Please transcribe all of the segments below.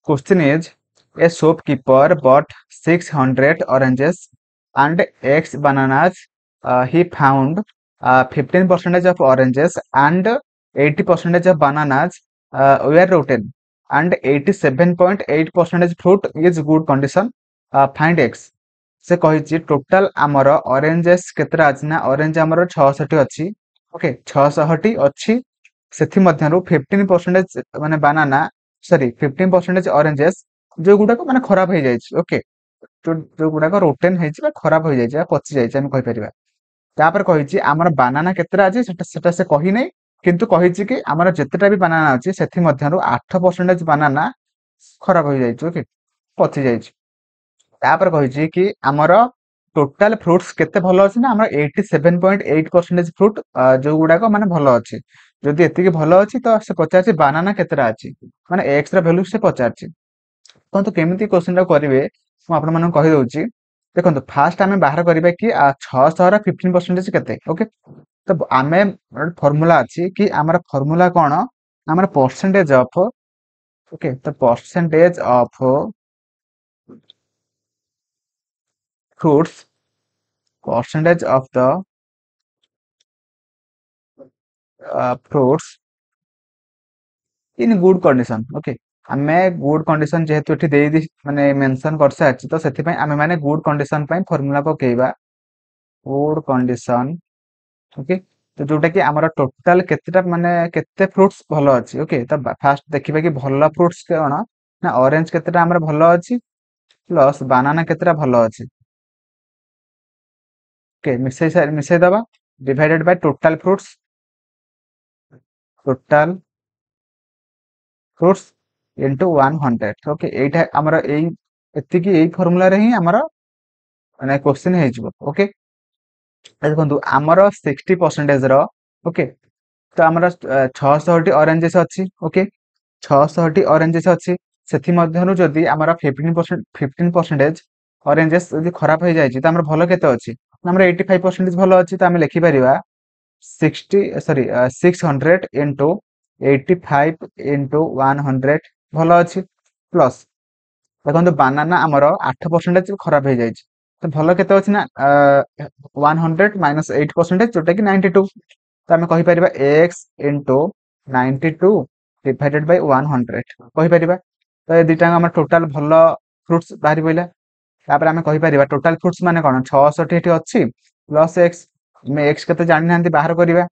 Question is, a shopkeeper bought 600 oranges and X bananas. He found 15% of oranges and 80% of bananas were rotten, and 87.8% fruit is good condition. Find X. से कही total आमर oranges केतरा अछि ना orange आमर 600 अछि okay 600 अछि सेथि मध्यरु 15% माने बनाना सॉरी 15% ऑरेंजेस जो गुडा को माने खराब हो जाय छि ओके जो गुडा को रोटेन हे छि बा खराब हो जाय छि पचि जाय छि हम कहि परिबा तापर कहि छि आमर बनाना केतरा अछि सेटा से कहि नै किंतु कहि छि कि आमर जेतेटा भी बनाना अछि सेथि मध्यरु 8% बनाना खराब हो जाय छि ओके पचि जाय छि तापर कहि कि आमर टोटाल फ्रुट्स केते भलो अछि ना आमर 87.8% फ्रुट जो गुडा को माने भलो अछि जदि एतिके भलो अछि तो से पचार छि बनाना केतेरा अछि माने एक्स रा वैल्यू से पचार छि तो केमिति क्वेश्चन टा करिवे मु आपन मानन कहि दउछि देखंतु फास्ट आमे बाहर करिबा कि 600 रा 15% केते ओके तो आमे फार्मूला अछि कि हमर फार्मूला कोन हमर परसेंटेज ऑफ ओके तो percentage of fruits percentage of the fruits in good condition okay ଆମେ good condition जेहेतु एठी देई माने मेंशन कर सारछि तो सेति पय आमे माने good condition पय फार्मूला पकेइबा good condition ओके तो जोटा कि हमर टोटल केतेटा माने केते फ्रुट्स भलो अछि ओके तो फास्ट देखिबा कि भलो फ्रुट्स कोन ना ऑरेंज केतेटा हमर भलो अछि प्लस बनाना केतेटा भलो अछि ओके मिसै दबा divided by total fruits into 100 okay एटा हमर एई एतिकी एई फार्मूला रे ही हमर माने क्वेश्चन हे जिवो ओके देखंतु हमर 60% रो ओके तो हमर 600 टी ऑरेंजेस अछि ओके 600 टी ऑरेंजेस अछि सेथि मध्यरु जदि हमर 15% ऑरेंजेस जदि खराब हो जाय छि त हमर भलो केते अछि हमर 85% भलो अछि त हम लिखि परिबा 60 सॉरी 600 into 85 into 100 भलो अछि प्लस देखो बानाना आमर 8% खराब हो जाए तो भलो केते अछि ना 100 माइनस 8% जोटा कि 92 तो आम कहि परिबा x into 92 डिवाइडेड बाय 100 कहि परिबा तो ए दुटा हमर टोटल भलो फ्रुट्स बाहरी पइला तापर आमे कहि परिबा टोटल फ्रुट्स माने कोन 66 एठी अछि प्लस x मे x केते जानि नांती बाहर करिबा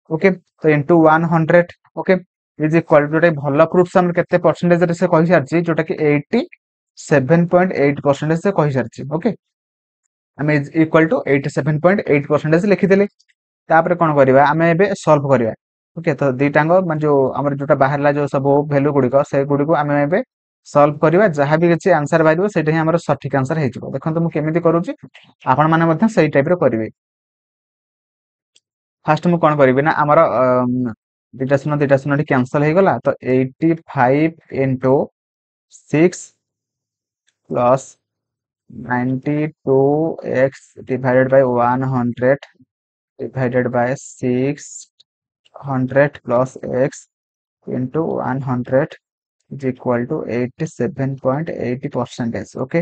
ओके तो into 100 okay is equal to भलो फ्रुट्स हम केते परसेंटेज रे से कहि सारछि जोटा कि 87.8% से कहि सारछि ओके हम इज इक्वल टू 87.8% लिखि देले तापर कोन करिबा हमें एबे सॉल्व करिबा ओके तो दीटांग मन जो हमर जोटा बाहरला जो सब वैल्यू गुडी को से गुडी को हमें एबे सॉल्व करिबा जहां भी किछि आंसर बारिबो सेटा ही हमर सठिक आंसर हे जिवो देखंतु मु केमिति करूछि आपण माने मध्ये सही टाइप रो करिवे फास्ट मु कोन करिवे ना हमर दिटा शून्य कैंसल हो गला तो 85 into 6 plus 92x divided by 100 divided by 600 plus x into 100 is equal to 87.80% okay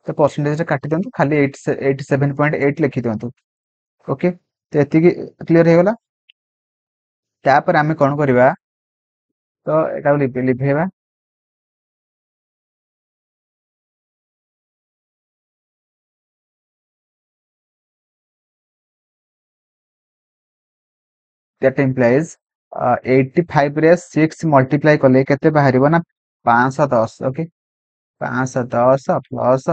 तो परसेंटेज काटी दियंतु खाली 87.8 लिखि दियंतु ओके तो एति क्लियर हो गला तापर आमे कोन करिवा तो एटा लिभेबा that implies 85 रे 6 मल्टीप्लाई कले केते बाहरिबो ना 510 okay 510 plus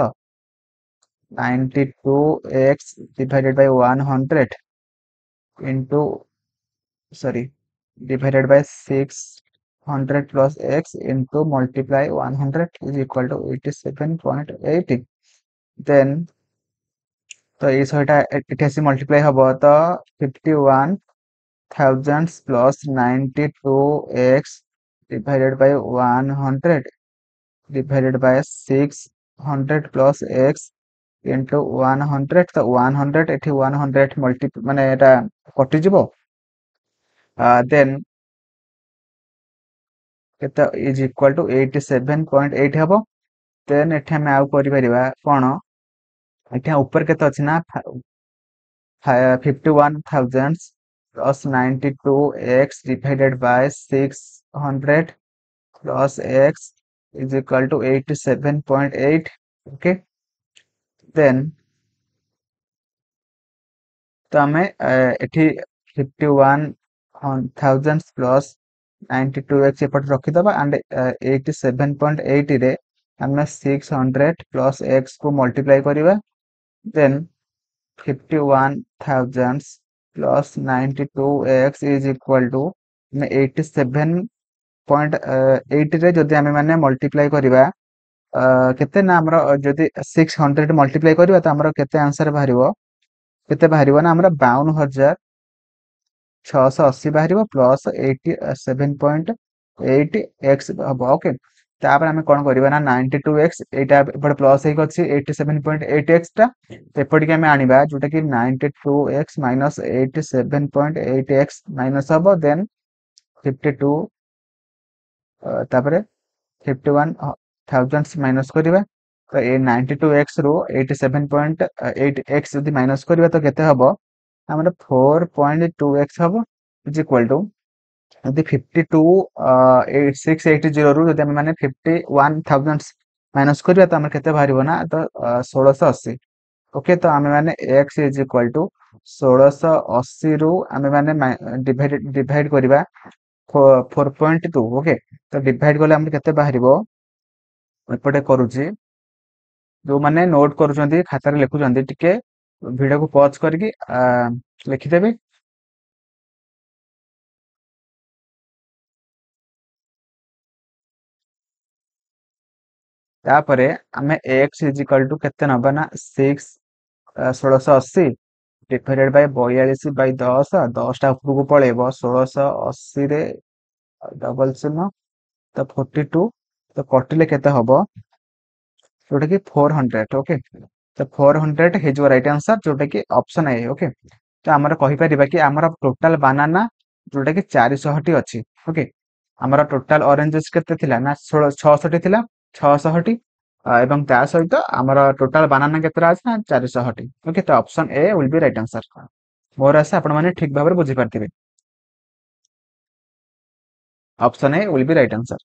92x divided by 100 into sorry divided by 600 plus x into multiply 100 is equal to 87.80 then तो ये सहीटा एठी आसी मल्टीप्लाई हबो तो 51 thousands plus 92x divided by 100 divided by 600 plus x into 100 तो 100 एठी 100 मल्टी माने एटा कटि जिवो देन କେତେ ଇଜ ଇକ୍ୱାଲ ଟୁ 87.8 ହେବ। ଦେନ୍ ଏଠି ଆମେ ଆଉ କରିପାରିବା କଣ, ଏଠି ଉପରେ କେତେ ଅଛି ନା 51,000 plus 92x divided by 600 plus x is equal to 87.8. Okay, then तो आमे एठी 51,000 प्लस 92x एपट रखिदबा एंड 87.8 रे आमे 600 प्लस x को मल्टीप्लाई करिवा। Then 51,000 plus 92x is equal to 87.8 रे जदि आमे माने मल्टीप्लाई करिवा केते ना हमरो जदि 600 मल्टीप्लाई करिवा त हमरो केते आंसर बाहरिबो, केते बाहरिबो ना हमरा 52,680 बाहरिबो प्लस 87.8 एक्स हबो। ओके, तापर आमे कोन करिबा ना 92x एटा एपड प्लस हेक अछि 87.8 एक्स टा एपडी के आमे आनिबा जोटा कि 92x माइनस 87.8 एक्स माइनस हबो। देन 52 तापर 51,000 माइनस करिबा तो ए 92x रो 87.8 एक्स यदि माइनस करिबा तो केते हबो हमर 4.2x हबो इज इक्वल टू यदि 52,680 रू यदि हम माने 51,000 माइनस करिबा तो हमर केते बाहरिबो ना तो 1680। ओके, तो आमे माने x इज इक्वल टू 1680 रू आमे माने डिवाइड करिबा 4.2। ओके, तो डिवाइड करले हमर केते बाहरिबो एपटे करूची, जो माने नोट करूचंती खातारे लिखुचंती टिके वीडियो को पॉज करके लिखिदेबे। तापरे आमे x इज इक्वल टू केते नबा ना 1680 डिवाइडेड बाय 42 बाय 10 10 टा उपरକୁ पळेबो 1680 रे डबल चिन्ह तो 42 तो कटिले केते हबो जोटा कि 400। ओके, तो 400 हेजो राइट आंसर जोटा कि ऑप्शन ए। ओके, तो हमर कहि परिबा कि हमर टोटल बनाना जोटा कि 400 टी अछि। ओके, हमर टोटल ऑरेंजेस केते थिला ना 600 टी थिला 600 टी एवं ता सहित हमर टोटल बनाना केतरा अछि ना 400 टी। ओके, तो option A will be right answer. मोर आशा आपण माने ठीक भाबरे बुझि पारथिबे, option A will be right answer.